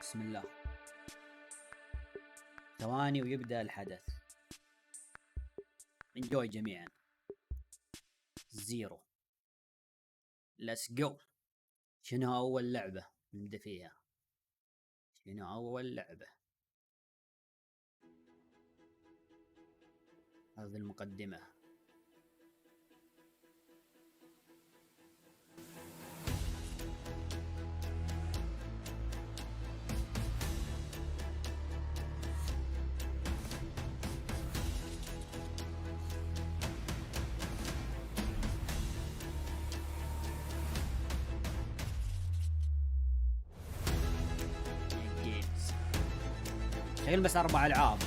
بسم الله. ثواني ويبدأ الحدث. انجوي جميعا. 0. Let's go. شنو أول لعبة نبدأ فيها؟ شنو أول لعبة؟ هذه المقدمة. شغل بس 4 ألعاب.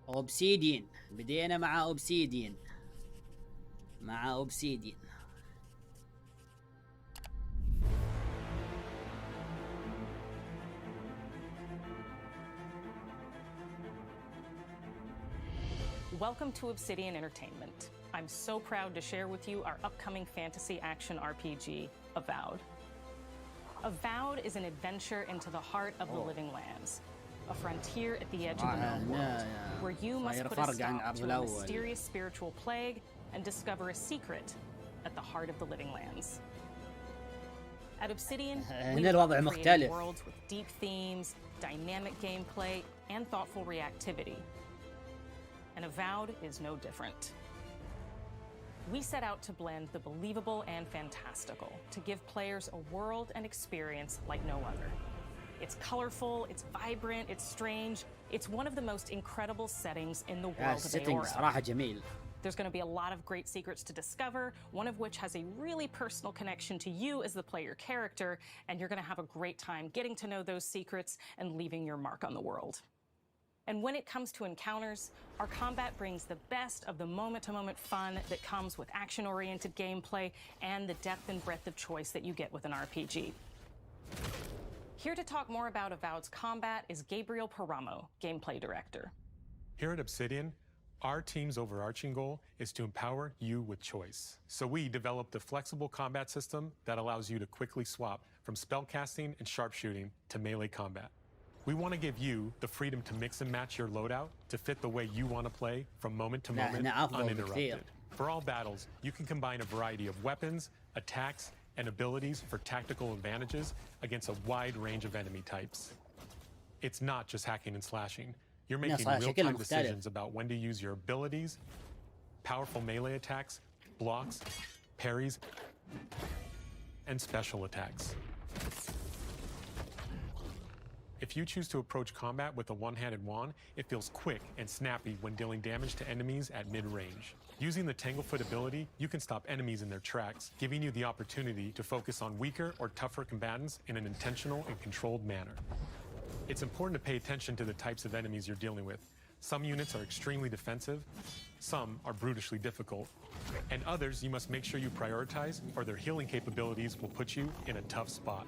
اوبسيدين. بدينا مع اوبسيدين. Welcome to Obsidian Entertainment. I'm so proud to share with you our upcoming fantasy action RPG, Avowed. Avowed is an adventure into the heart of the living lands, a frontier at the edge of the known world, where you must put a stop to a mysterious spiritual plague and discover a secret at the heart of the living lands. At Obsidian, we create worlds with deep themes, dynamic gameplay, and thoughtful reactivity. And Avowed is no different. We set out to blend the believable and fantastical to give players a world and experience like no other. It's colorful, it's vibrant, it's strange. It's one of the most incredible settings in the world of Aora. There's going to be a lot of great secrets to discover, one of which has a really personal connection to you as the player character, and you're going to have a great time getting to know those secrets and leaving your mark on the world. And when it comes to encounters, our combat brings the best of the moment-to-moment fun that comes with action-oriented gameplay and the depth and breadth of choice that you get with an RPG. Here to talk more about Avowed's combat is Gabriel Paramo, Gameplay Director. Here at Obsidian, our team's overarching goal is to empower you with choice. So we developed a flexible combat system that allows you to quickly swap from spellcasting and sharpshooting to melee combat. We want to give you the freedom to mix and match your loadout to fit the way you want to play from moment to moment, uninterrupted. For all battles, you can combine a variety of weapons, attacks, and abilities for tactical advantages against a wide range of enemy types. It's not just hacking and slashing. You're making real-time decisions about when to use your abilities, powerful melee attacks, blocks, parries, and special attacks. If you choose to approach combat with a one-handed wand, it feels quick and snappy when dealing damage to enemies at mid-range. Using the Tanglefoot ability, you can stop enemies in their tracks, giving you the opportunity to focus on weaker or tougher combatants in an intentional and controlled manner. It's important to pay attention to the types of enemies you're dealing with. Some units are extremely defensive, some are brutishly difficult, and others you must make sure you prioritize or their healing capabilities will put you in a tough spot.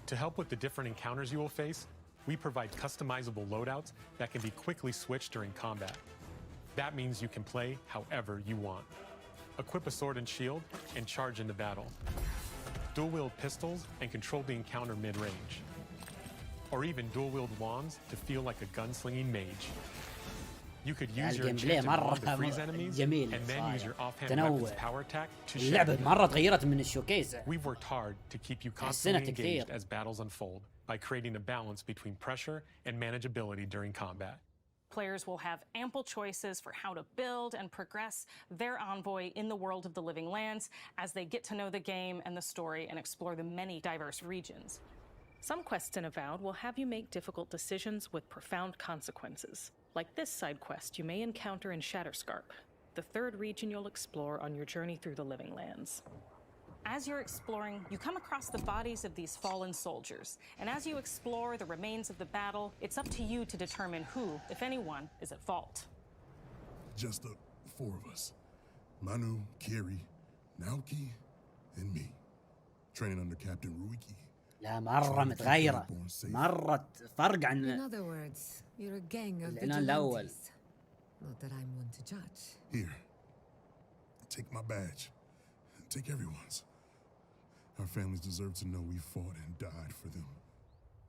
To help with the different encounters you will face, we provide customizable loadouts that can be quickly switched during combat. That means you can play however you want. Equip a sword and shield and charge into battle. Dual-wield pistols and control the encounter mid-range. Or even dual-wield wands to feel like a gunslinging mage. You could use your enchanted wand to freeze enemies and then use your offhand weapon's power attack to shatter. We've worked hard to keep you constantly engaged as battles unfold by creating a balance between pressure and manageability during combat. Players will have ample choices for how to build and progress their envoy in the world of the living lands as they get to know the game and the story and explore the many diverse regions. Some quests in Avowed will have you make difficult decisions with profound consequences. Like this side quest you may encounter in Shatterscarp, the third region you'll explore on your journey through the Living Lands. As you're exploring, you come across the bodies of these fallen soldiers, and as you explore the remains of the battle, it's up to you to determine who, if anyone, is at fault. Just the four of us. Manu, Kiri, Naoki, and me. Training under Captain Ruiki. لا مرة متغيرة، مرة فرق عن In other words, you're a gang of العنوان الأول. vigilantes. Not that I'm one to judge. Here. Take my badge. Take everyone's. Our families deserve to know we fought and died for them.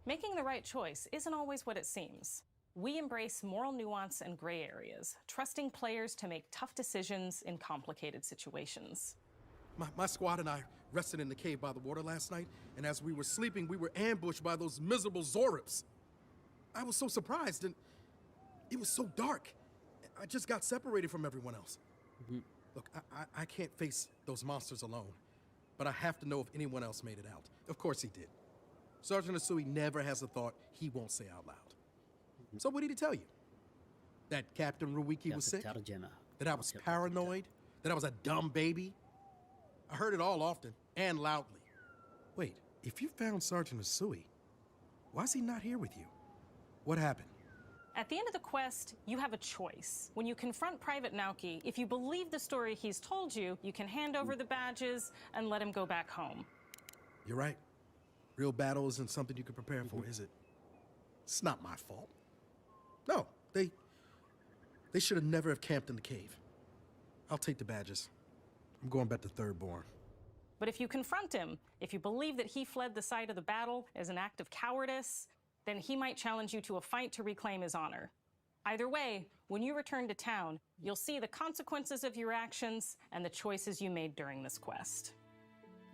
Making the right choice isn't always what it seems. We embrace moral nuance and gray areas, trusting players to make tough decisions in complicated situations. My squad and I rested in the cave by the water last night, and as we were sleeping, we were ambushed by those miserable Zorips. I was so surprised, and it was so dark. I just got separated from everyone else. Look, I can't face those monsters alone, but I have to know if anyone else made it out. Of course he did. Sergeant Asui never has a thought he won't say out loud. So what did he tell you? That Captain Ruiki was sick? That I was paranoid? That I was a dumb baby? I heard it all often and loudly. Wait, if you found Sergeant Asui, why is he not here with you? What happened? At the end of the quest, you have a choice. When you confront Private Naoki, if you believe the story he's told you, you can hand over the badges and let him go back home. You're right. Real battle isn't something you can prepare for, is it? It's not my fault. No, they should have never have camped in the cave. I'll take the badges. I'm going back to Third Born. But if you confront him, if you believe that he fled the site of the battle as an act of cowardice, then he might challenge you to a fight to reclaim his honor. Either way, when you return to town, you'll see the consequences of your actions and the choices you made during this quest.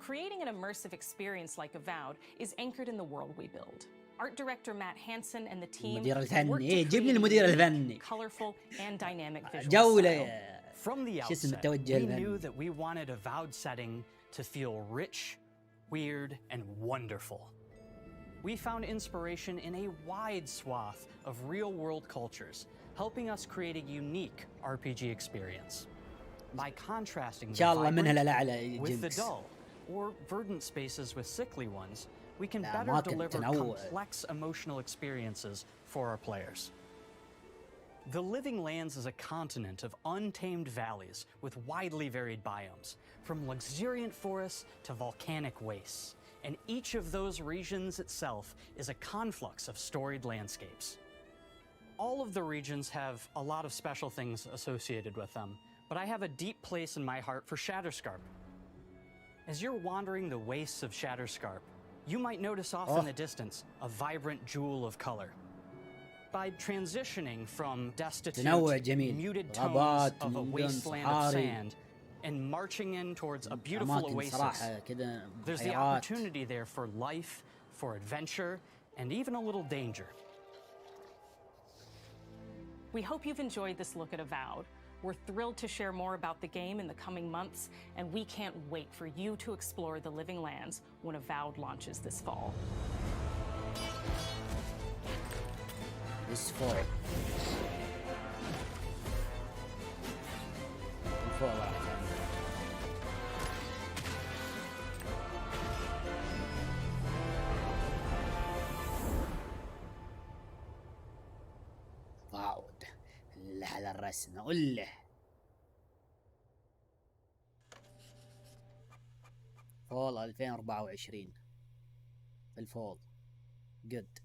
Creating an immersive experience like Avowed is anchored in the world we build. Art director Matt Hansen and the team المدير worked to الفني، جيب لي create المدير a الفني. colorful and dynamic visual جولة style. From the شو اسم outset, التوجه we knew الفني. that we wanted Avowed setting to feel rich, weird, and wonderful. We found inspiration in a wide swath of real-world cultures, helping us create a unique RPG experience. By contrasting إن the شاء الله منها vibrant للأعلى with the جنكس. dull, or verdant spaces with sickly ones, we can لا، better ما كنت deliver تنوع. complex emotional experiences for our players. The Living Lands is a continent of untamed valleys with widely varied biomes, from luxuriant forests to volcanic wastes, and each of those regions itself is a conflux of storied landscapes. All of the regions have a lot of special things associated with them, but I have a deep place in my heart for Shatterscarp. As you're wandering the wastes of Shatterscarp, you might notice off in the distance a vibrant jewel of color. By transitioning from destitute, تنوع جميل. muted غابات، tones of a مدن، wasteland of صحاري. sand and marching in towards a beautiful أماكن oasis, صراحة كذا there's the بحيرات. opportunity there for life, for adventure, and even a little danger. We hope you've enjoyed this look at Avowed. We're thrilled to share more about the game in the coming months, and we can't wait for you to explore the Living Lands when Avowed launches this fall. This fall. الفول راح تعمل. واو له على الرسم اقول له. فول 2024 الفول جود.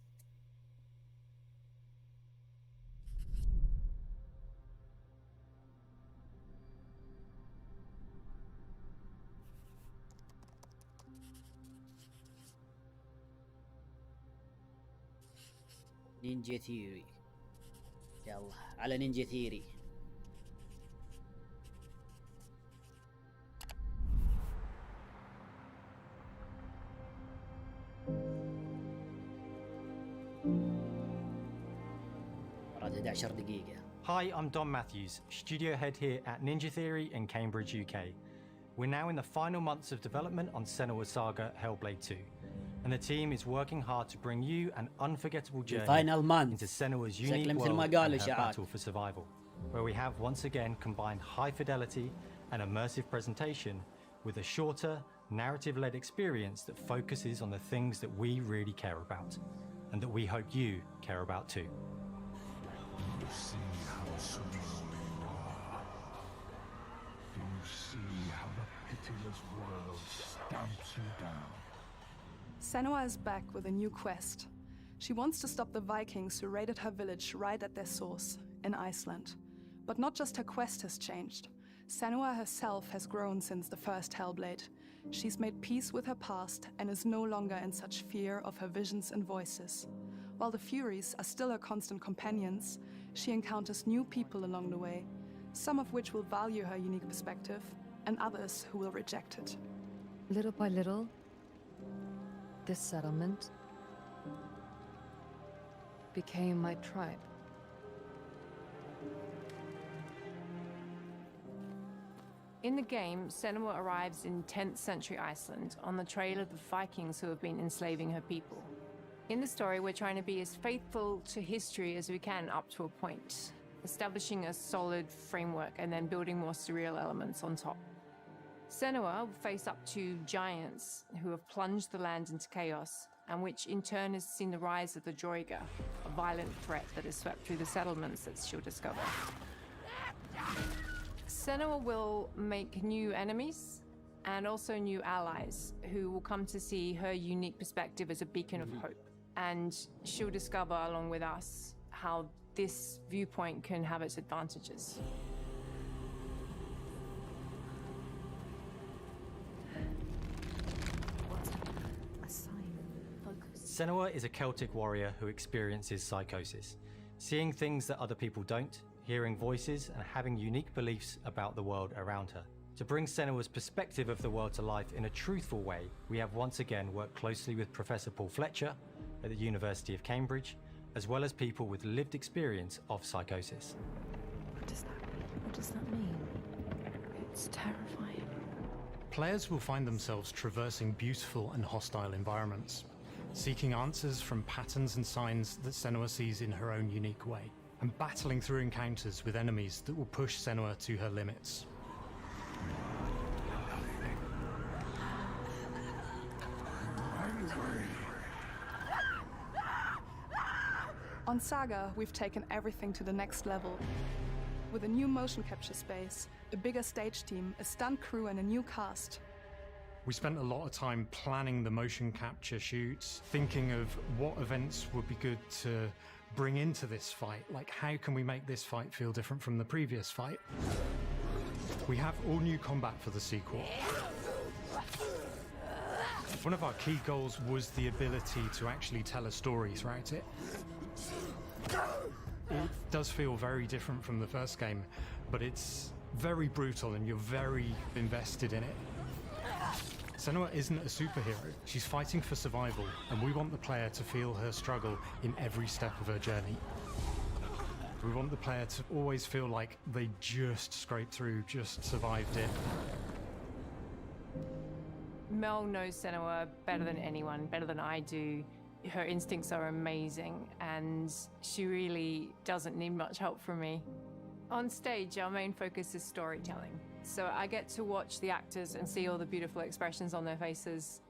نينجا ثيوري. يلا على نينجا ثيوري. بعد 11 دقيقة. Hi, I'm Don Matthews, studio head here at Ninja Theory in Cambridge, UK. We're now in the final months of development on Senua's Saga Hellblade 2. and the team is working hard to bring you an unforgettable journey final month. into Senua's شكله unique مثل ما world قالوا and her إشاعات. battle for survival, where we have once again combined high fidelity and immersive presentation with a shorter, narrative-led experience that focuses on the things that we really care about, and that we hope you care about too. Do you see how surrounding you are? Do you see how the pitiless world stamps you down? Senua is back with a new quest. She wants to stop the Vikings who raided her village right at their source, in Iceland. But not just her quest has changed. Senua herself has grown since the first Hellblade. She's made peace with her past and is no longer in such fear of her visions and voices. While the Furies are still her constant companions, she encounters new people along the way, some of which will value her unique perspective, and others who will reject it. Little by little, this settlement became my tribe. In the game, Senua arrives in 10th century Iceland on the trail of the Vikings who have been enslaving her people. In the story, we're trying to be as faithful to history as we can up to a point, establishing a solid framework and then building more surreal elements on top. Senua will face up to giants who have plunged the land into chaos, and which in turn has seen the rise of the Droiga, a violent threat that has swept through the settlements that she'll discover. Senua will make new enemies and also new allies who will come to see her unique perspective as a beacon of hope. And she'll discover, along with us, how this viewpoint can have its advantages. Senua is a Celtic warrior who experiences psychosis, seeing things that other people don't, hearing voices, and having unique beliefs about the world around her. To bring Senua's perspective of the world to life in a truthful way, we have once again worked closely with Professor Paul Fletcher at the University of Cambridge, as well as people with lived experience of psychosis. What does that mean? What does that mean? It's terrifying. Players will find themselves traversing beautiful and hostile environments, seeking answers from patterns and signs that Senua sees in her own unique way, and battling through encounters with enemies that will push Senua to her limits. On Saga, we've taken everything to the next level. With a new motion capture space, a bigger stage team, a stunt crew, and a new cast. We spent a lot of time planning the motion capture shoots, thinking of what events would be good to bring into this fight. Like, how can we make this fight feel different from the previous fight? We have all new combat for the sequel. One of our key goals was the ability to actually tell a story throughout it. It does feel very different from the first game, but it's very brutal and you're very invested in it. Senua isn't a superhero. She's fighting for survival, and we want the player to feel her struggle in every step of her journey. We want the player to always feel like they just scraped through, just survived it. Mel knows Senua better than anyone, better than I do. Her instincts are amazing, and she really doesn't need much help from me. On stage, our main focus is storytelling. So I get to watch the actors and see all the beautiful expressions on their faces.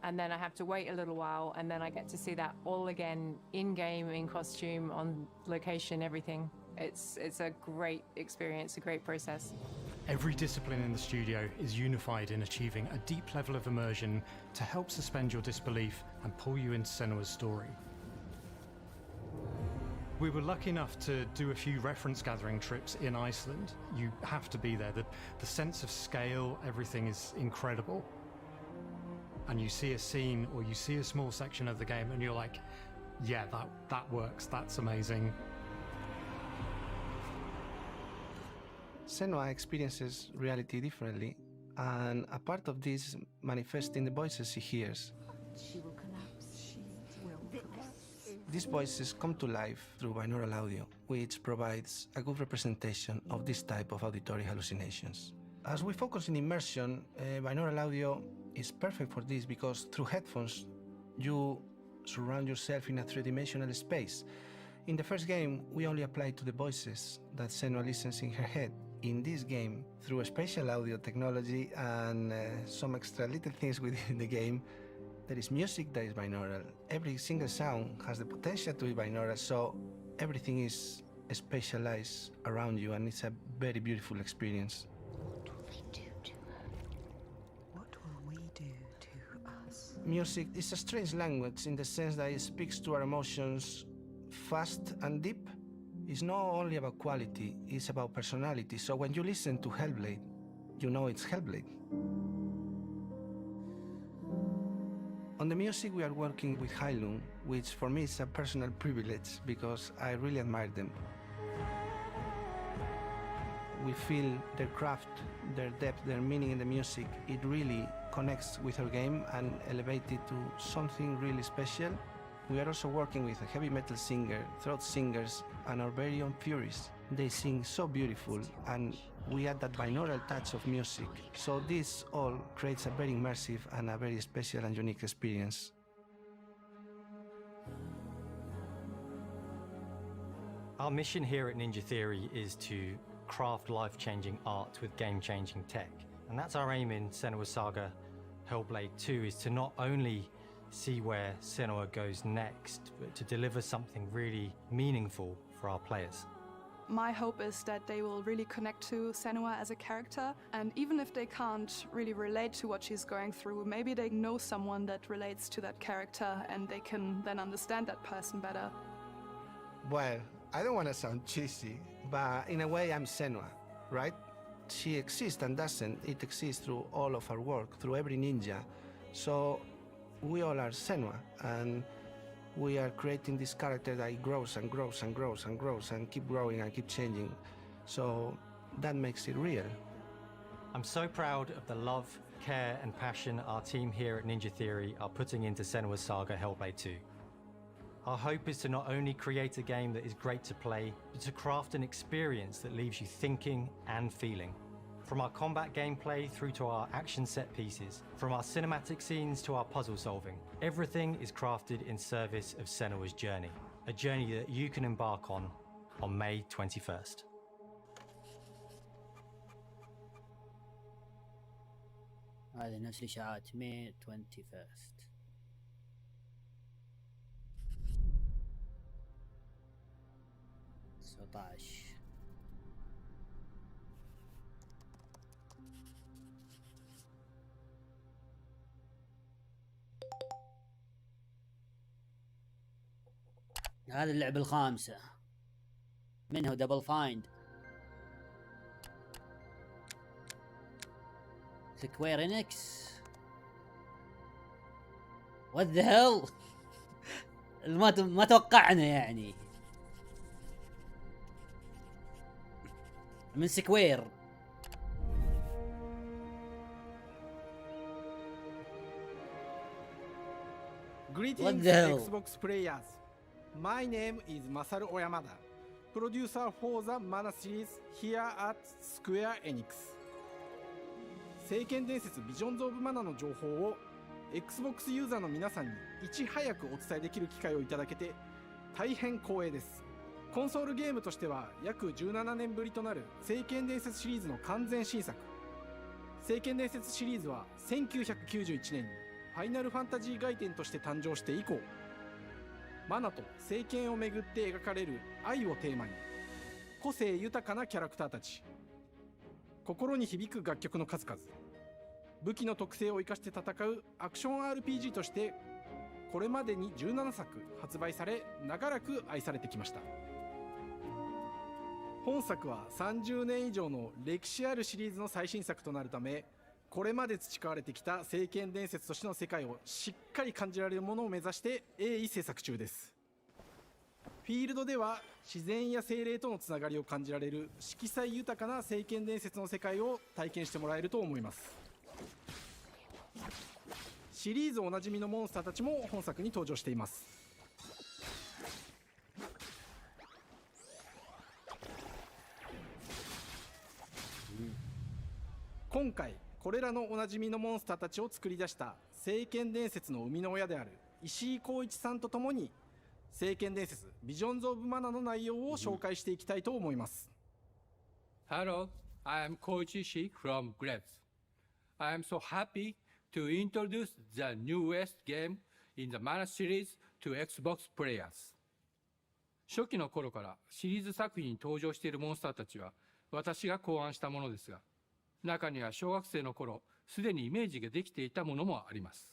And then I have to wait a little while, and then I get to see that all again, in-game, in costume, on location, everything. It's a great experience, a great process. Every discipline in the studio is unified in achieving a deep level of immersion to help suspend your disbelief and pull you into Senua's story. We were lucky enough to do a few reference gathering trips in Iceland. You have to be there. The sense of scale, everything is incredible. And you see a scene or you see a small section of the game and you're like, yeah, that works, that's amazing. Senua experiences reality differently, and a part of this manifests in the voices she hears. She will collapse. She will collapse. These voices come to life through binaural audio, which provides a good representation of this type of auditory hallucinations. As we focus in immersion, binaural audio is perfect for this because through headphones, You surround yourself in a three-dimensional space. In the first game, we only applied to the voices that Senua listens in her head. In this game, through a spatial audio technology and some extra little things within the game, there is music that is binaural. Every single sound has the potential to be binaural, so everything is spatialized around you, and it's a very beautiful experience. What will we do to us? Music is a strange language in the sense that it speaks to our emotions fast and deep. It's not only about quality, it's about personality. So when you listen to Hellblade, you know it's Hellblade. On the music, we are working with Heilung, which for me is a personal privilege because I really admire them. We feel their craft, their depth, their meaning in the music. It really connects with our game and elevates it to something really special. We are also working with a heavy metal singer, throat singers, and our very own Furies. They sing so beautiful, and we add that binaural touch of music. So this all creates a very immersive and a very special and unique experience. Our mission here at Ninja Theory is to craft life-changing art with game-changing tech. And that's our aim in Senua's Saga Hellblade 2, is to not only see where Senua goes next, but to deliver something really meaningful for our players. My hope is that they will really connect to Senua as a character, and even if they can't really relate to what she's going through, maybe they know someone that relates to that character and they can then understand that person better. Well, I don't want to sound cheesy, but in a way I'm Senua, right? She exists and doesn't. It exists through all of our work, through every ninja. So we all are Senua, and we are creating this character that grows and grows and grows and grows and keep growing and keep changing. So that makes it real. I'm so proud of the love, care and passion our team here at Ninja Theory are putting into Senua's Saga Hellblade 2. Our hope is to not only create a game that is great to play, but to craft an experience that leaves you thinking and feeling. From our combat gameplay through to our action set pieces, from our cinematic scenes to our puzzle solving, everything is crafted in service of Senua's journey, a journey that you can embark on May 21st. هذه نفس الإشاعات May 21st. هذه اللعبة الخامسة منه دبل فايند سكوير انكس وات ذا هيل ما توقعنا يعني من سكوير. Greetings Xbox players. My name is Masaru Oyamada, producer for the Mana series here at Square Enix. 聖剣伝説 Visions of Mana の情報を Xbox ユーザーの皆さんにいち早くお伝えできる機会をいただけて大変光栄です。コンソールゲームとしては約17年ぶりとなる聖剣伝説シリーズの完全新作。聖剣伝説シリーズは1991年にファイナルファンタジー外伝として誕生して以降、マナと聖剣をめぐって描かれる愛をテーマに、個性豊かなキャラクターたち、心に響く楽曲の数々、武器の特性を生かして戦うアクション RPG としてこれまでに17作発売され、長らく愛されてきました。本作は30年以上の歴史あるシリーズの最新作となるため、これまで培われてきた聖剣伝説としての世界をしっかり感じられるものを目指して鋭意制作中です。フィールドでは自然や精霊とのつながりを感じられる色彩豊かな聖剣伝説の世界を体験してもらえると思います。シリーズおなじみのモンスターたちも本作に登場しています。今回これらのおなじみのモンスターたちを作り出した聖剣伝説の生みの親である石井浩一さんとともに聖剣伝説ビジョンズ・オブ・マナの内容を紹介していきたいと思います。Hello, I am Koichi Ishii from Grabs. I am so happy to introduce the newest game in the Mana series to Xbox players. 初期の頃からシリーズ作品に登場しているモンスターたちは私が考案したものですが、中には小学生の頃すでにイメージができていたものもあります。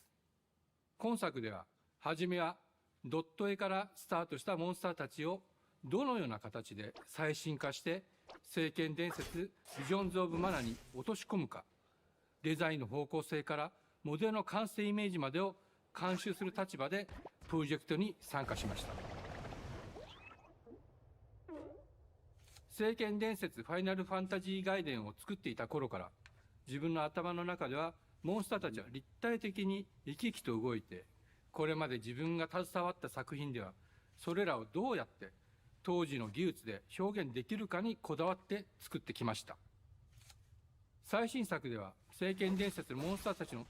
今作では初めはドット絵からスタートしたモンスターたちをどのような形で最新化して聖剣伝説ビジョンズ・オブ・マナに落とし込むか、デザインの方向性からモデルの完成イメージまでを監修する立場でプロジェクトに参加しました。聖剣伝説ファイナルファンタジー外伝を作っていた頃から自分の頭の中ではモンスターたちは立体的に生き生きと動いて、これまで自分が携わった作品ではそれらをどうやって当時の技術で表現できるかにこだわって作ってきました。最新作では聖剣伝説のモンスターたちの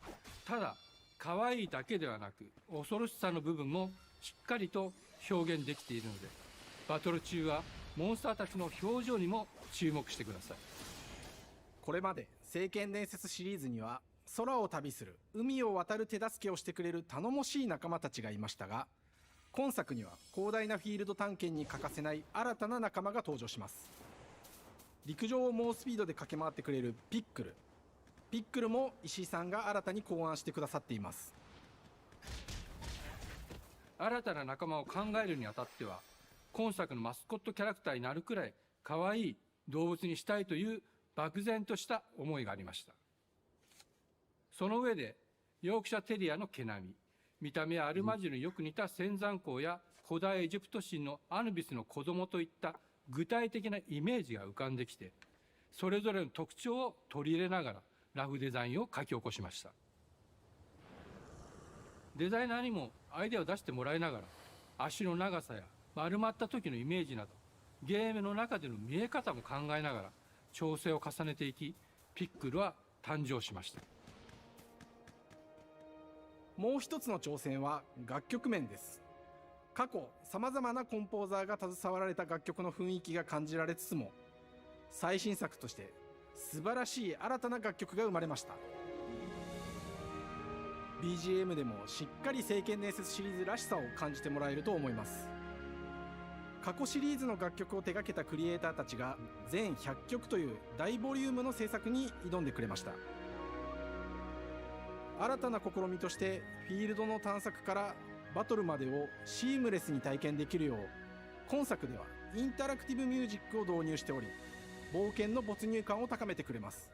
ただ可愛いだけではなく恐ろしさの部分もしっかりと表現できているので、バトル中はモンスターたちの表情にも注目してください。これまで聖剣伝説シリーズには空を旅する海を渡る手助けをしてくれる頼もしい仲間たちがいましたが、今作には広大なフィールド探検に欠かせない新たな仲間が登場します。陸上を猛スピードで駆け回ってくれるピックルも石井さんが新たに考案してくださっています。新たな仲間を考えるにあたっては今作のマスコットキャラクターになるくらい可愛い動物にしたいという漠然とした思いがありました。その上でヨークシャテリアの毛並み、見た目はアルマジルによく似た仙山港や古代エジプト神のアヌビスの子供といった具体的なイメージが浮かんできて、それぞれの特徴を取り入れながらラフデザインを書き起こしました。デザイナーにもアイデアを出してもらいながら足の長さや丸まった時のイメージなどゲームの中での見え方も考えながら調整を重ねていき、ピックルは誕生しました。もう一つの挑戦は楽曲面です。過去さまざまなコンポーザーが携わられた楽曲の雰囲気が感じられつつも、最新作として素晴らしい新たな楽曲が生まれました。 BGM でもしっかり聖剣伝説シリーズらしさを感じてもらえると思います。過去シリーズの楽曲を手掛けたクリエイターたちが全100曲という大ボリュームの制作に挑んでくれました。新たな試みとしてフィールドの探索からバトルまでをシームレスに体験できるよう、今作ではインタラクティブミュージックを導入しており、冒険の没入感を高めてくれます。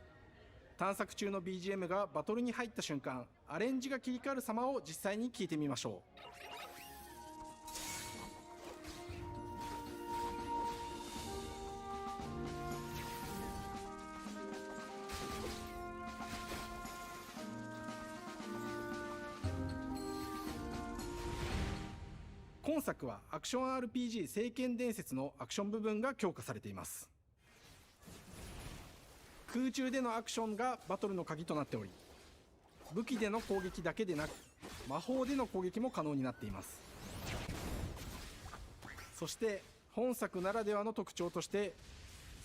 探索中の BGM がバトルに入った瞬間、アレンジが切り替わる様を実際に聞いてみましょう。今作はアクション RPG 聖剣伝説のアクション部分が強化されています。空中でのアクションがバトルの鍵となっており、武器での攻撃だけでなく魔法での攻撃も可能になっています。そして本作ならではの特徴として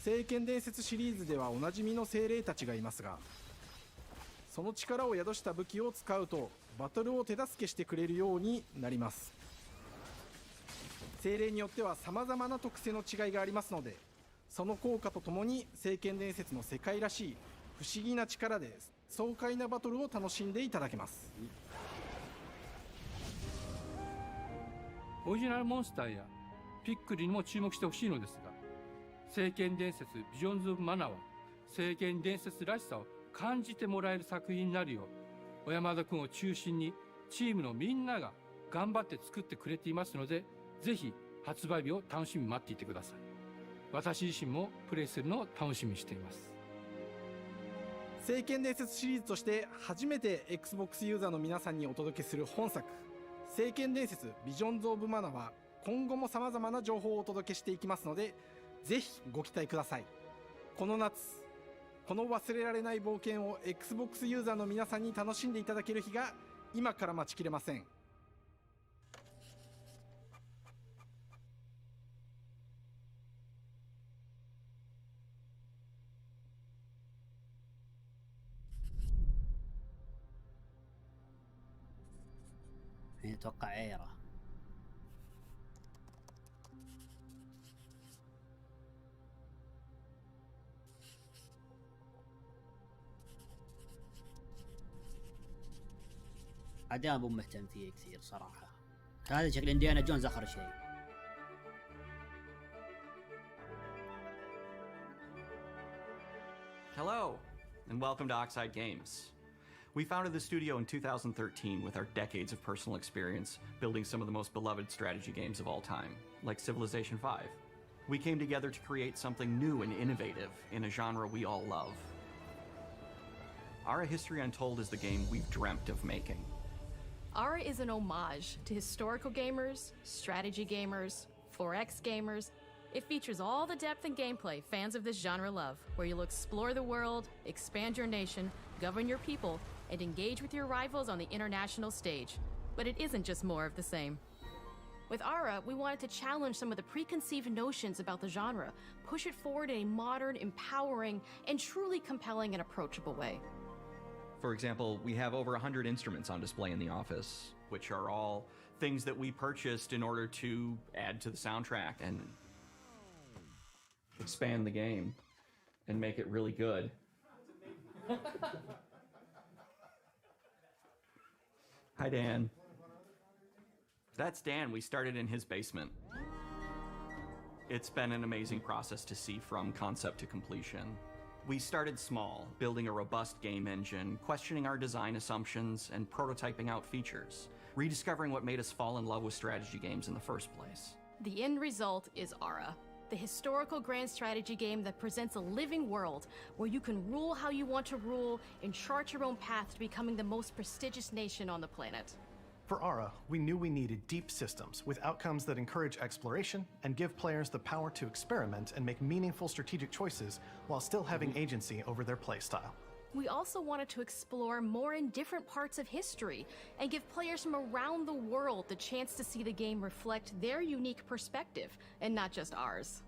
聖剣伝説シリーズではおなじみの精霊たちがいますが、その力を宿した武器を使うとバトルを手助けしてくれるようになります。精霊によっては様々な特性の違いがありますので、その効果とともに聖剣伝説の世界らしい不思議な力で爽快なバトルを楽しんでいただけます。オリジナルモンスターやピックリにも注目してほしいのですが、聖剣伝説ビジョンズ・オブ・マナは聖剣伝説らしさを感じてもらえる作品になるよう、小山田君を中心にチームのみんなが頑張って作ってくれていますので、ぜひ発売日を楽しみに待っていてください。私自身もプレイするのを楽しみにしています。聖剣伝説シリーズとして初めて Xbox ユーザーの皆さんにお届けする本作、聖剣伝説ビジョンズ・オブ・マナは今後も様々な情報をお届けしていきますので、ぜひご期待ください。この夏、この忘れられない冒険を Xbox ユーザーの皆さんに楽しんでいただける日が今から待ちきれません。اتوقع عيره. عاد انا مو مهتم فيه كثير صراحه. هذا شكل انديانا جونز اخر شيء. Hello, and welcome to Oxide Games. We founded the studio in 2013 with our decades of personal experience building some of the most beloved strategy games of all time, like Civilization V. We came together to create something new and innovative in a genre we all love. Ara History Untold is the game we've dreamt of making. Ara is an homage to historical gamers, strategy gamers, 4X gamers. It features all the depth and gameplay fans of this genre love, where you'll explore the world, expand your nation, govern your people, and engage with your rivals on the international stage. But it isn't just more of the same. With Ara, we wanted to challenge some of the preconceived notions about the genre, push it forward in a modern, empowering, and truly compelling and approachable way. For example, we have over 100 instruments on display in the office, which are all things that we purchased in order to add to the soundtrack and expand the game and make it really good. Hi, Dan. That's Dan. We started in his basement. It's been an amazing process to see from concept to completion. We started small, building a robust game engine, questioning our design assumptions, and prototyping out features, rediscovering what made us fall in love with strategy games in the first place. The end result is Ara, the historical grand strategy game that presents a living world where you can rule how you want to rule and chart your own path to becoming the most prestigious nation on the planet. For Ara, we knew we needed deep systems with outcomes that encourage exploration and give players the power to experiment and make meaningful strategic choices while still having agency over their playstyle. We also wanted to explore more in different parts of history and give players from around the world the chance to see the game reflect their unique perspective and not just ours.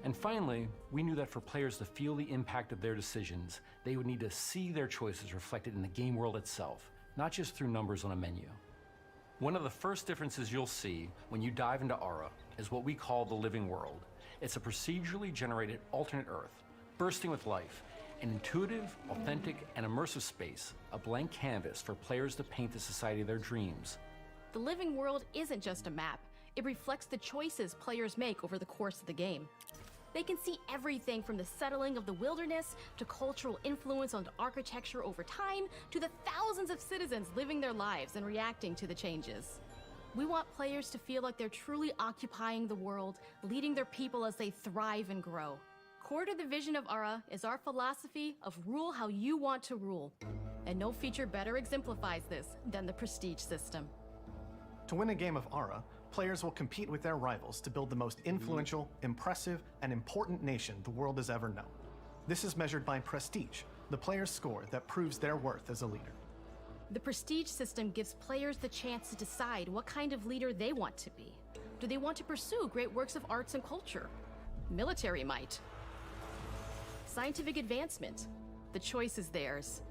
And finally, we knew that for players to feel the impact of their decisions, they would need to see their choices reflected in the game world itself, not just through numbers on a menu. One of the first differences you'll see when you dive into Ara is what we call the living world. It's a procedurally generated alternate Earth, bursting with life, an intuitive, authentic, and immersive space, a blank canvas for players to paint the society of their dreams. The living world isn't just a map. It reflects the choices players make over the course of the game. They can see everything from the settling of the wilderness to cultural influence on architecture over time to the thousands of citizens living their lives and reacting to the changes. We want players to feel like they're truly occupying the world, leading their people as they thrive and grow. Core to the vision of Ara is our philosophy of rule how you want to rule. And no feature better exemplifies this than the prestige system. To win a game of Ara, players will compete with their rivals to build the most influential, impressive, and important nation the world has ever known. This is measured by prestige, the player's score that proves their worth as a leader. The prestige system gives players the chance to decide what kind of leader they want to be. Do they want to pursue great works of arts and culture? Military might? Scientific advancement? The choice is theirs.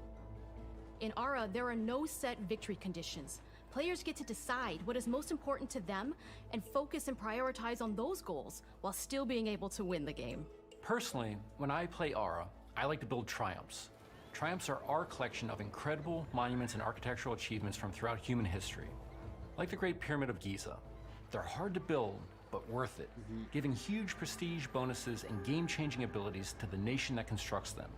In Ara, there are no set victory conditions. Players get to decide what is most important to them and focus and prioritize on those goals while still being able to win the game. Personally, when I play Ara, I like to build triumphs. Triumphs are our collection of incredible monuments and architectural achievements from throughout human history. Like the Great Pyramid of Giza. They're hard to build, but worth it, giving huge prestige bonuses and game-changing abilities to the nation that constructs them.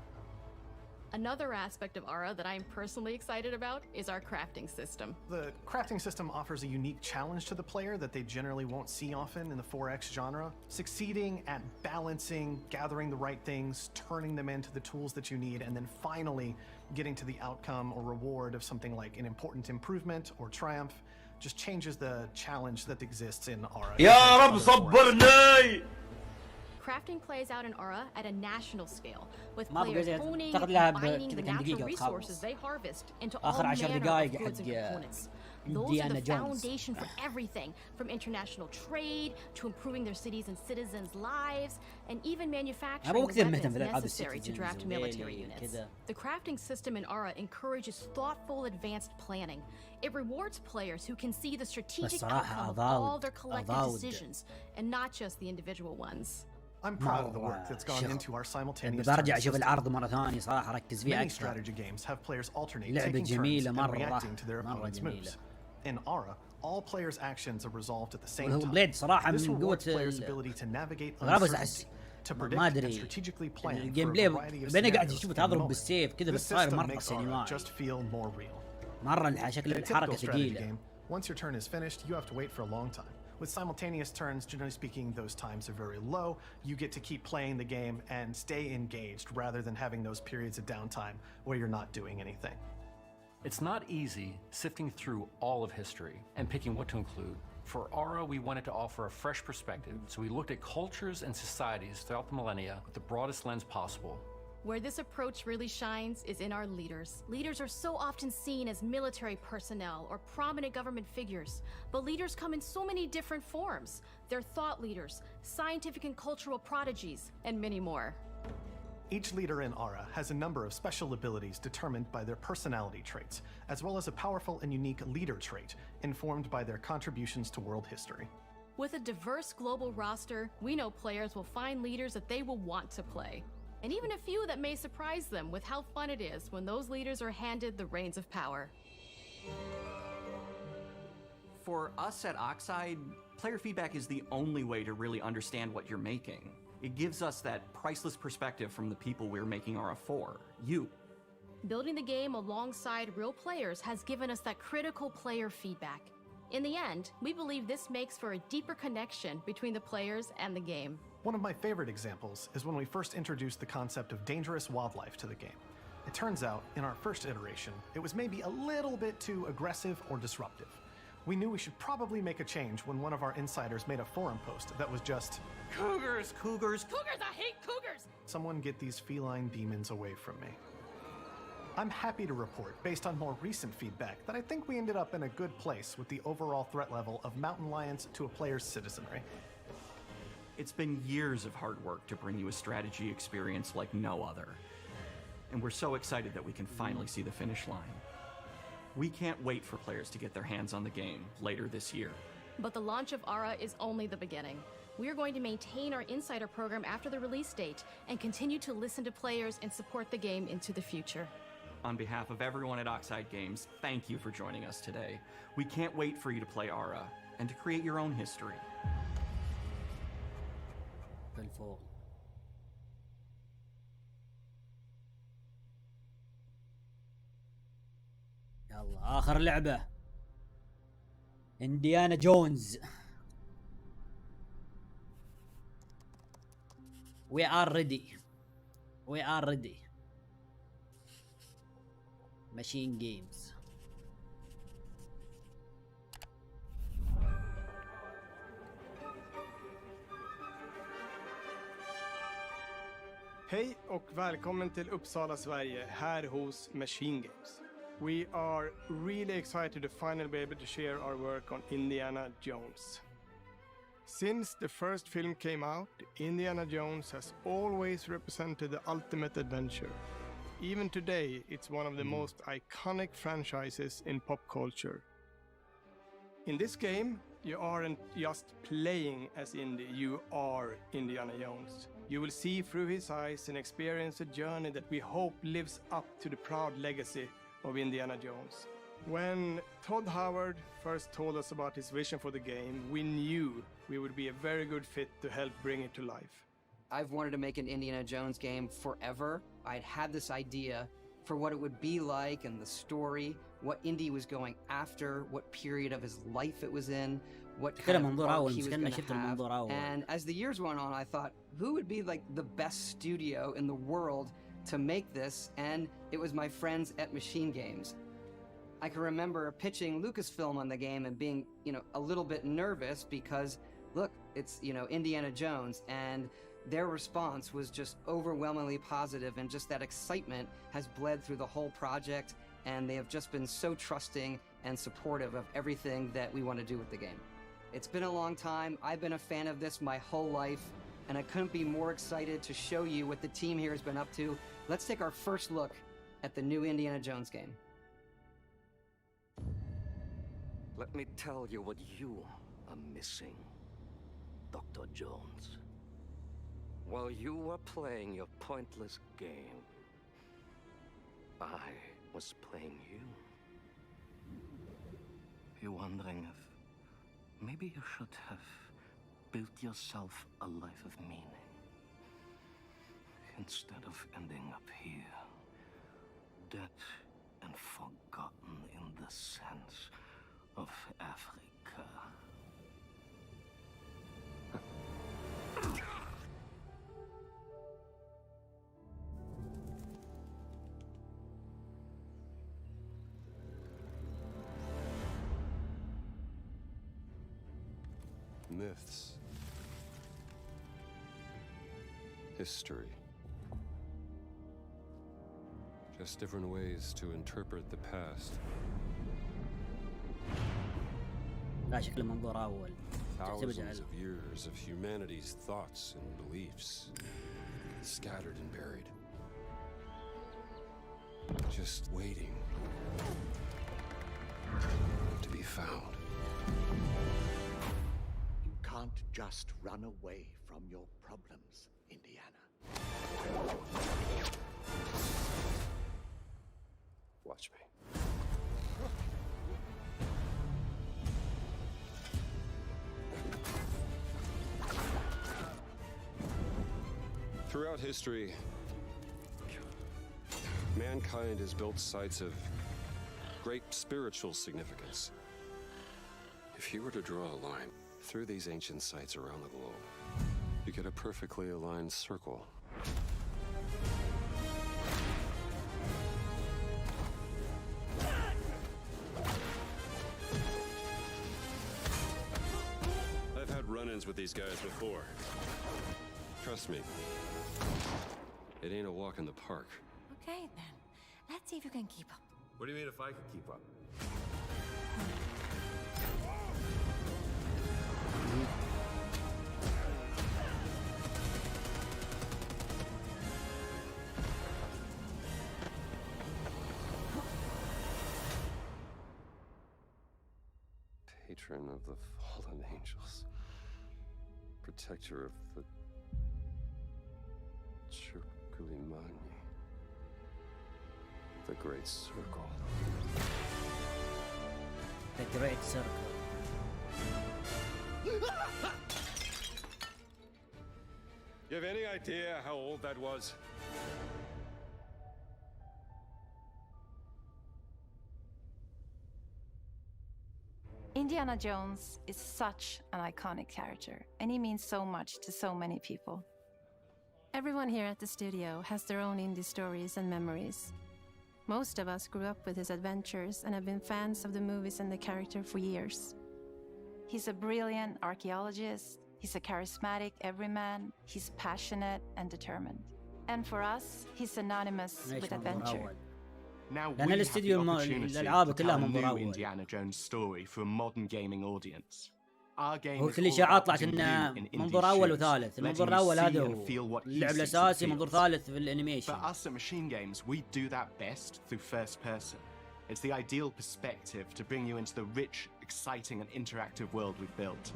Another aspect of Ara that I'm personally excited about is our crafting system. The crafting system offers a unique challenge to the player that they generally won't see often in the 4X genre. Succeeding at balancing, gathering the right things, turning them into the tools that you need, and then finally getting to the outcome or reward of something like an important improvement or triumph just changes the challenge that exists in Ara. يا رب صبرني! Crafting plays out in Ara at a national scale, with ما players بقدر owning تاخذ and لها mining كذا the كم natural دقيقة resources وتخلص. they harvest into all آخر 10 manner of دقائق goods and حق components. Those are the Indiana Jones. foundation for everything, from international trade to improving their cities and citizens' lives, and even manufacturing the weapons necessary to draft military units. The crafting system in Aura encourages thoughtful, advanced planning. It rewards players who can see the strategic outcome of all their collective decisions, and not just the individual ones. I'm proud of the work that's gone into our simultaneous برجع اشوف العرض مرة ثانية صراحة ركز فيه Many أكثر. strategy games have players alternate لعبة taking turns جميلة and مرة reacting to their مرة opponent's جميلة. moves. In Aura, all players' actions are resolved at the same والهو time. بليد صراحة This من قوة rewards players' ability to navigate غرابة أحس uncertainty, to ما predict and أدري strategically plan for الجيم a بلاي variety of بيني قاعد scenarios أشوف in the تضرب moment. بالسيف كذا This بس صاير system مرة makes Aura سينمائي. just feel more real. مرة شكل In a الحركة typical strategy ثقيلة. game, once your turn is finished, you have to wait for a long time. With simultaneous turns, generally speaking, those times are very low. You get to keep playing the game and stay engaged rather than having those periods of downtime where you're not doing anything. It's not easy sifting through all of history and picking what to include. For Aura, we wanted to offer a fresh perspective, so we looked at cultures and societies throughout the millennia with the broadest lens possible. Where this approach really shines is in our leaders. Leaders are so often seen as military personnel or prominent government figures, but leaders come in so many different forms. They're thought leaders, scientific and cultural prodigies, and many more. Each leader in Aura has a number of special abilities determined by their personality traits, as well as a powerful and unique leader trait informed by their contributions to world history. With a diverse global roster, we know players will find leaders that they will want to play. And even a few that may surprise them with how fun it is when those leaders are handed the reins of power. For us at Oxide, player feedback is the only way to really understand what you're making. It gives us that priceless perspective from the people we're making Aura for, you. Building the game alongside real players has given us that critical player feedback. In the end, we believe this makes for a deeper connection between the players and the game. One of my favorite examples is when we first introduced the concept of dangerous wildlife to the game. It turns out, in our first iteration, it was maybe a little bit too aggressive or disruptive. We knew we should probably make a change when one of our insiders made a forum post that was just, Cougars, cougars, Cougars, I hate cougars! Someone get these feline demons away from me. I'm happy to report, based on more recent feedback, that I think we ended up in a good place with the overall threat level of mountain lions to a player's citizenry. It's been years of hard work to bring you a strategy experience like no other. And we're so excited that we can finally see the finish line. We can't wait for players to get their hands on the game later this year. But the launch of Aura is only the beginning. We are going to maintain our insider program after the release date and continue to listen to players and support the game into the future. On behalf of everyone at Oxide Games, thank you for joining us today. We can't wait for you to play Aura and to create your own history. بالفوق. يلا آخر لعبة. إنديانا جونز. We are ready. We are ready. Machine Games. Hej och välkommen till Uppsala, Sverige, här hos Machine Games. We are really excited to finally be able to share our work on Indiana Jones. Since the first film came out, Indiana Jones has always represented the ultimate adventure. Even today, it's one of the most iconic franchises in pop culture. In this game, you aren't just playing as Indy, you are Indiana Jones. You will see through his eyes and experience a journey that we hope lives up to the proud legacy of Indiana Jones. When Todd Howard first told us about his vision for the game, we knew we would be a very good fit to help bring it to life. I've wanted to make an Indiana Jones game forever. I'd had this idea for what it would be like and the story, what Indy was going after, what period of his life it was in, what kind of arc he was going to have. And as the years went on, I thought, who would be like the best studio in the world to make this? And it was my friends at Machine Games. I can remember pitching Lucasfilm on the game and being, a little bit nervous because, look, it's, Indiana Jones, and their response was just overwhelmingly positive, and just that excitement has bled through the whole project, and they have just been so trusting and supportive of everything that we want to do with the game. It's been a long time. I've been a fan of this my whole life, and I couldn't be more excited to show you what the team here has been up to. Let's take our first look at the new Indiana Jones game. Let me tell you what you are missing, Dr. Jones. While you were playing your pointless game, I was playing you. You're wondering if maybe you should have built yourself a life of meaning instead of ending up here, dead and forgotten in the sense of Africa. Myths. History. Just different ways to interpret the past. لا شكله منظور أول. Thousands of years of humanity's thoughts and beliefs, scattered and buried. Just waiting to be found. You can't just run away from your problems, Indiana. Watch me. Throughout history, mankind has built sites of great spiritual significance. If you were to draw a line through these ancient sites around the globe, you get a perfectly aligned circle. I've had run-ins with these guys before. Trust me, it ain't a walk in the park. Okay, then. Let's see if you can keep up. What do you mean if I could keep up? Patron of the fallen angels. Protector of the Chukulimani. The Great Circle. The Great Circle. You have any idea how old that was? Indiana Jones is such an iconic character, and he means so much to so many people. Everyone here at the studio has their own indie stories and memories. Most of us grew up with his adventures and have been fans of the movies and the character for years. He's a brilliant archaeologist, he's a charismatic everyman, he's passionate and determined. And for us, he's synonymous with adventure. Now لأن we have the الاستديو opportunity الألعاب to كلها tell a منظور new أول. Indiana Jones story for a modern gaming audience. Our game هو is كل all الإشاعات about طلعت putting إنه you in منظور Indy's أول shoes, وثالث. letting المنظور you الأول see هذا and هو feel what he اللعب sees and الأساسي، منظور feels. ثالث في الأنيميشن. For us at Machine Games, we do that best through first person. It's the ideal perspective to bring you into the rich, exciting, and interactive world we've built.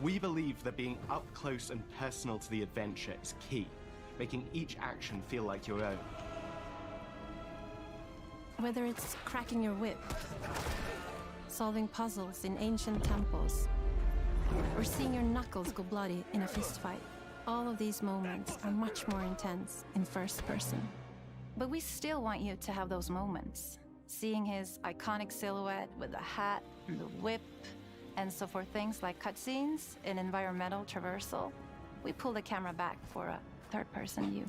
We believe that being up close and personal to the adventure is key, making each action feel like your own. Whether it's cracking your whip, solving puzzles in ancient temples, or seeing your knuckles go bloody in a fistfight, all of these moments are much more intense in first person. But we still want you to have those moments. Seeing his iconic silhouette with the hat, the whip, and so for things like cutscenes and environmental traversal, we pull the camera back for a third-person view.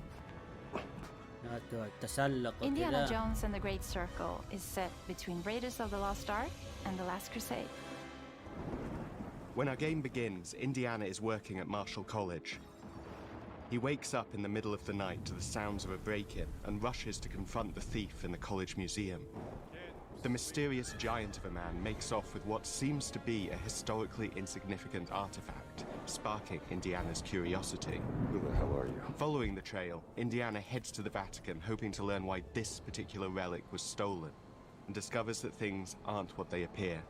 التسلق Indiana وكذا. Jones and the Great Circle is set between Raiders of the Lost Ark and The Last Crusade. When our game begins, Indiana is working at Marshall College. He wakes up in the middle of the night to the sounds of a break-in and rushes to confront the thief in the college museum. The mysterious giant of a man makes off with what seems to be a historically insignificant artifact, sparking Indiana's curiosity. Who the hell are you? Following the trail, Indiana heads to the Vatican, hoping to learn why this particular relic was stolen, and discovers that things aren't what they appear.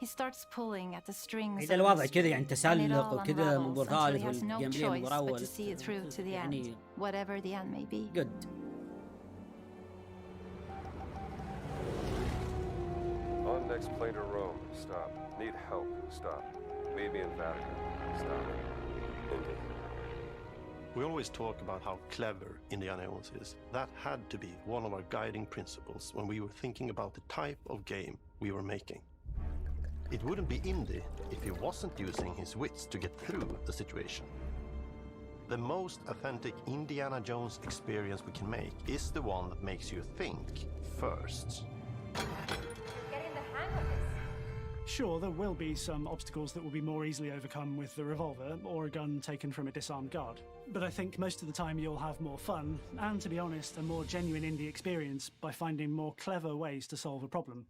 He starts pulling at the strings. إذا الوضع كذا يعني تسلق وكذا منظور ثالث والجيم بلاي منظور أول. To see it through to the end, whatever the end may be. Good. On next plane to Rome. Stop. Need help. Stop. Meet me in Vatican. Stop. Indy. We always talk about how clever Indiana Jones is. That had to be one of our guiding principles when we were thinking about the type of game we were making. It wouldn't be Indy if he wasn't using his wits to get through the situation. The most authentic Indiana Jones experience we can make is the one that makes you think first. Getting the hang of this. Sure, there will be some obstacles that will be more easily overcome with the revolver or a gun taken from a disarmed guard. But I think most of the time you'll have more fun and, to be honest, a more genuine indie experience by finding more clever ways to solve a problem.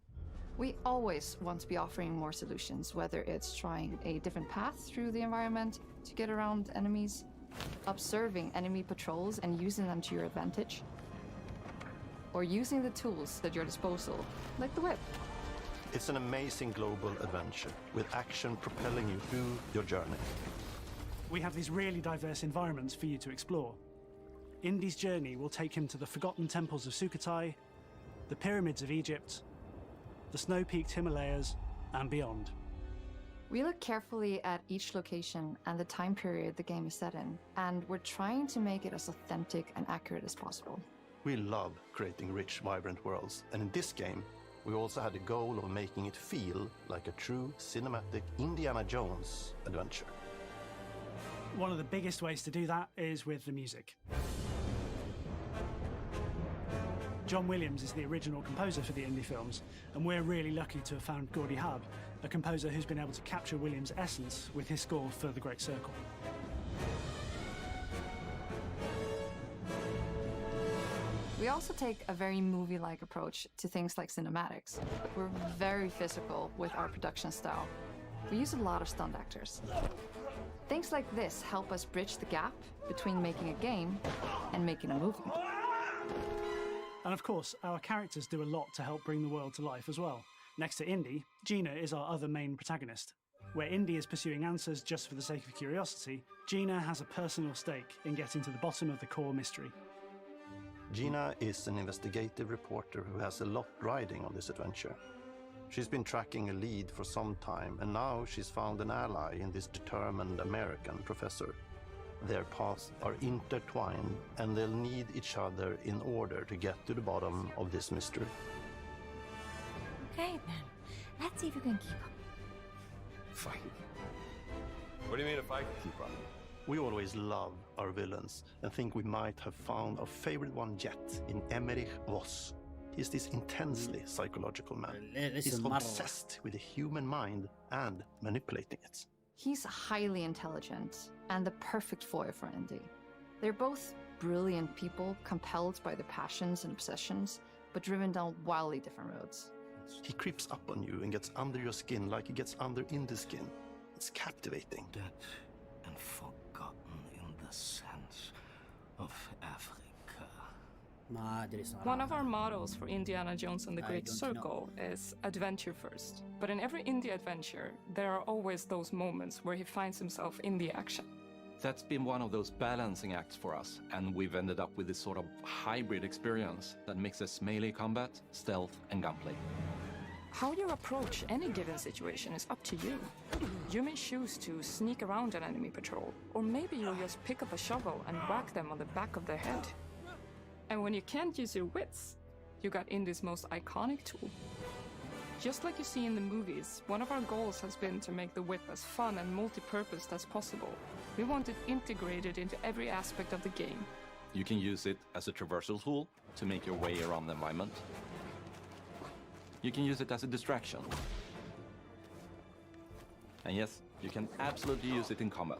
We always want to be offering more solutions, whether it's trying a different path through the environment to get around enemies, observing enemy patrols and using them to your advantage, or using the tools at your disposal, like the whip. It's an amazing global adventure, with action propelling you through your journey. We have these really diverse environments for you to explore. Indy's journey will take him to the forgotten temples of Sukhothai, the pyramids of Egypt, the snow-peaked Himalayas, and beyond. We look carefully at each location and the time period the game is set in, and we're trying to make it as authentic and accurate as possible. We love creating rich, vibrant worlds, and in this game, we also had the goal of making it feel like a true cinematic Indiana Jones adventure. One of the biggest ways to do that is with the music. John Williams is the original composer for the indie films, and we're really lucky to have found Gordy Hub, a composer who's been able to capture Williams' essence with his score for The Great Circle. We also take a very movie-like approach to things like cinematics. We're very physical with our production style. We use a lot of stunt actors. Things like this help us bridge the gap between making a game and making a movie. And of course, our characters do a lot to help bring the world to life as well. Next to Indy, Gina is our other main protagonist. Where Indy is pursuing answers just for the sake of curiosity, Gina has a personal stake in getting to the bottom of the core mystery. Gina is an investigative reporter who has a lot riding on this adventure. She's been tracking a lead for some time, and now she's found an ally in this determined American professor. Their paths are intertwined, and they'll need each other in order to get to the bottom of this mystery. Okay, then. Let's see if you can keep up. Fine. What do you mean if I can keep up? We always love our villains and think we might have found our favorite one yet in Emmerich Voss. He's this intensely psychological man. He's obsessed with the human mind and manipulating it. He's highly intelligent and the perfect foil for Indy. They're both brilliant people, compelled by their passions and obsessions, but driven down wildly different roads. He creeps up on you and gets under your skin like he gets under Indy's skin. It's captivating. Dead and forgotten in the sense of Africa. One of our mottos for Indiana Jones and the Great Circle is adventure first. But in every indie adventure, there are always those moments where he finds himself in the action. That's been one of those balancing acts for us, and we've ended up with this sort of hybrid experience that mixes melee combat, stealth, and gunplay. How you approach any given situation is up to you. You may choose to sneak around an enemy patrol, or maybe you'll just pick up a shovel and whack them on the back of their head. And when you can't use your wits, you got Indy's most iconic tool. Just like you see in the movies, one of our goals has been to make the whip as fun and multi-purposed as possible. We want it integrated into every aspect of the game. You can use it as a traversal tool to make your way around the environment. You can use it as a distraction. And yes, you can absolutely use it in combat.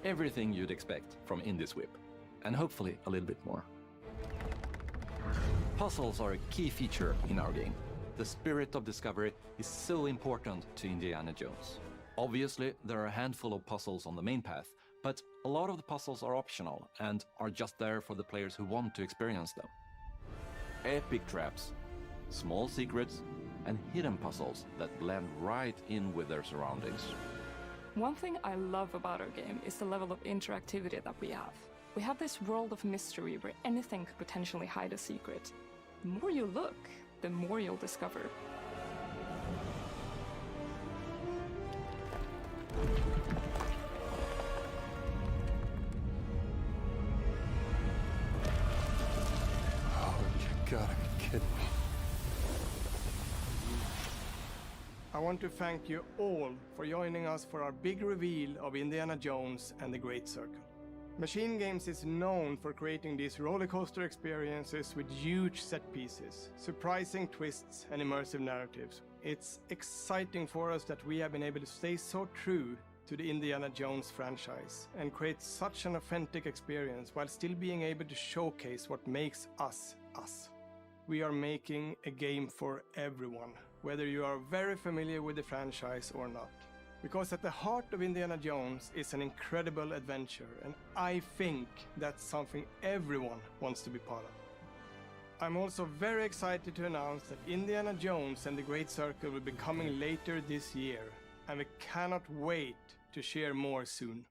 Everything you'd expect from Indy's whip. And hopefully a little bit more. Puzzles are a key feature in our game. The spirit of discovery is so important to Indiana Jones. Obviously, there are a handful of puzzles on the main path, but a lot of the puzzles are optional and are just there for the players who want to experience them. Epic traps, small secrets, and hidden puzzles that blend right in with their surroundings. One thing I love about our game is the level of interactivity that we have. We have this world of mystery where anything could potentially hide a secret. The more you look, the more you'll discover. Oh, you gotta be kidding me. I want to thank you all for joining us for our big reveal of Indiana Jones and the Great Circle. Machine Games is known for creating these rollercoaster experiences with huge set pieces, surprising twists, and immersive narratives. It's exciting for us that we have been able to stay so true to the Indiana Jones franchise and create such an authentic experience while still being able to showcase what makes us us. We are making a game for everyone, whether you are very familiar with the franchise or not. Because at the heart of Indiana Jones is an incredible adventure, and I think that's something everyone wants to be part of. I'm also very excited to announce that Indiana Jones and the Great Circle will be coming later this year, and we cannot wait to share more soon.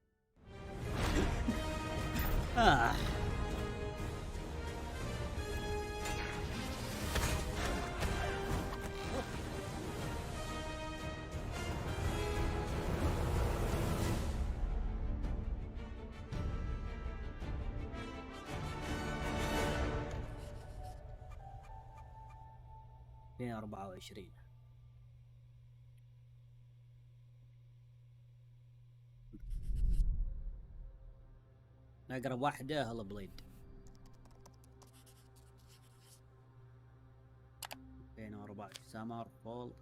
بين 24 أقرب واحدة هلا بليد 2024 سامر فول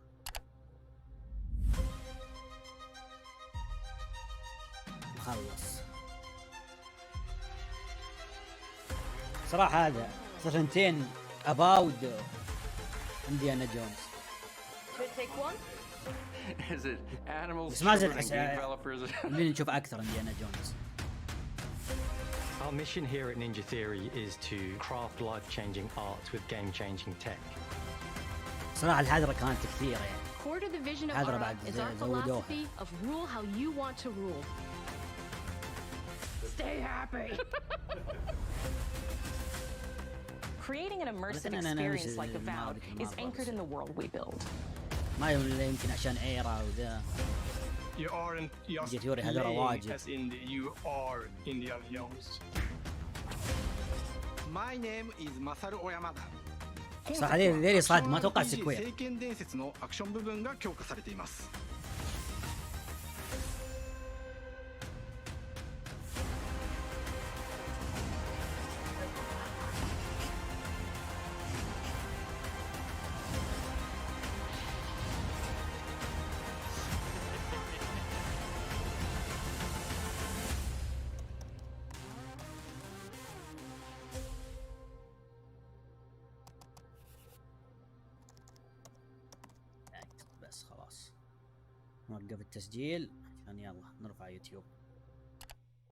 مخلص صراحة هذا سنتين أباود Indiana Jones. Should I take one? Is it animals, بس ما زلت children, أحس and game developers? نبي نشوف أكثر Indiana Jones. Our mission here at Ninja Theory is to craft life-changing art with game-changing tech. صراحة الحذرة كانت كثيرة يعني. Core to the vision of حذرة ARA بعد is our زودوها. philosophy of rule how you want to rule. Stay happy. Creating an immersive experience like Avowed is anchored in the world we build. ما يمكن عشان ايرا وذا. You aren't just playing as Indy, you are Indiana Jones. My name is Masaru Oyamada. صح هذه صاد ما توقع سكوير. 聖剣伝説のアクション部分が強化されています。بس خلاص نوقف التسجيل عشان يلا نرفع يوتيوب.